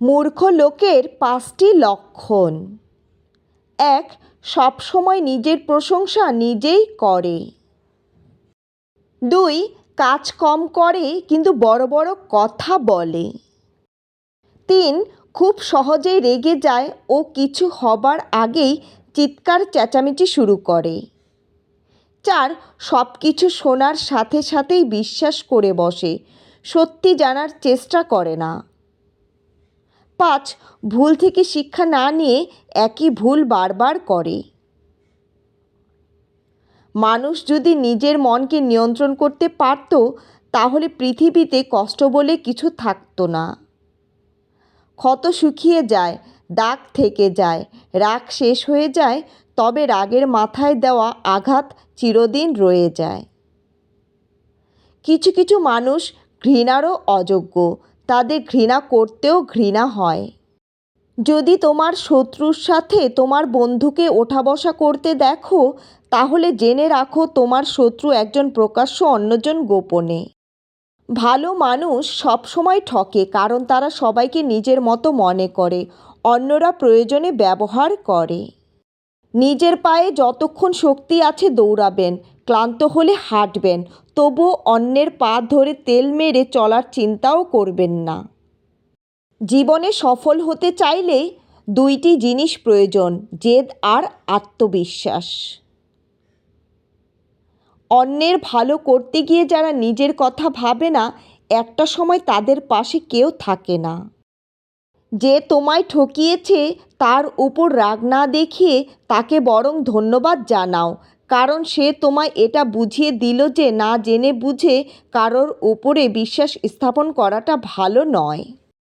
মূর্খ লোকের 5টি লক্ষণ। 1. সবসময় নিজের প্রশংসা নিজেই করে। 2. কাজ কম করে কিন্তু বড় বড় কথা বলে। 3. খুব সহজেই রেগে যায় ও কিছু হবার আগেই চিৎকার চেঁচামেচি শুরু করে। 4. সব কিছু শোনার সাথে সাথেই বিশ্বাস করে বসে, সত্যি জানার চেষ্টা করে না। 5. ভুল থেকে শিক্ষা না নিয়ে একই ভুল বারবার করে। মানুষ যদি নিজের মনকে নিয়ন্ত্রণ করতে পারত তাহলে পৃথিবীতে কষ্ট বলে কিছু থাকতো না। ক্ষত শুকিয়ে যায়, দাগ থেকে যায়, রাগ শেষ হয়ে যায়, তবে রাগের মাথায় দেওয়া আঘাত চিরদিন রয়ে যায়। কিছু কিছু মানুষ ঘৃণারও অযোগ্য, তাদের ঘৃণা করতেও ঘৃণা হয়। যদি তোমার শত্রুর সাথে তোমার বন্ধুকে ওঠা বসা করতে দেখো তাহলে জেনে রাখো তোমার শত্রু একজন প্রকাশ্য, অন্যজন গোপনে। ভালো মানুষ সবসময় ঠকে কারণ তারা সবাইকে নিজের মতো মনে করে, অন্যরা প্রয়োজনে ব্যবহার করে। নিজের পায়ে যতক্ষণ শক্তি আছে দৌড়াবেন, ক্লান্ত হলে হাঁটবেন, তবুও অন্যের পা ধরে তেল মেরে চলার চিন্তাও করবেন না। জীবনে সফল হতে চাইলে 2টি জিনিস প্রয়োজন, জেদ আর আত্মবিশ্বাস। অন্যের ভালো করতে গিয়ে যারা নিজের কথা ভাবে না, একটা সময় তাদের পাশে কেউ থাকে না। যে তোমায় ঠকিয়েছে তার উপর রাগ না দেখিয়ে তাকে বরং ধন্যবাদ জানাও, কারণ সে তোমায় এটা বুঝিয়ে দিল যে না জেনে বুঝে কারোর উপরে বিশ্বাস স্থাপন করাটা ভালো নয়।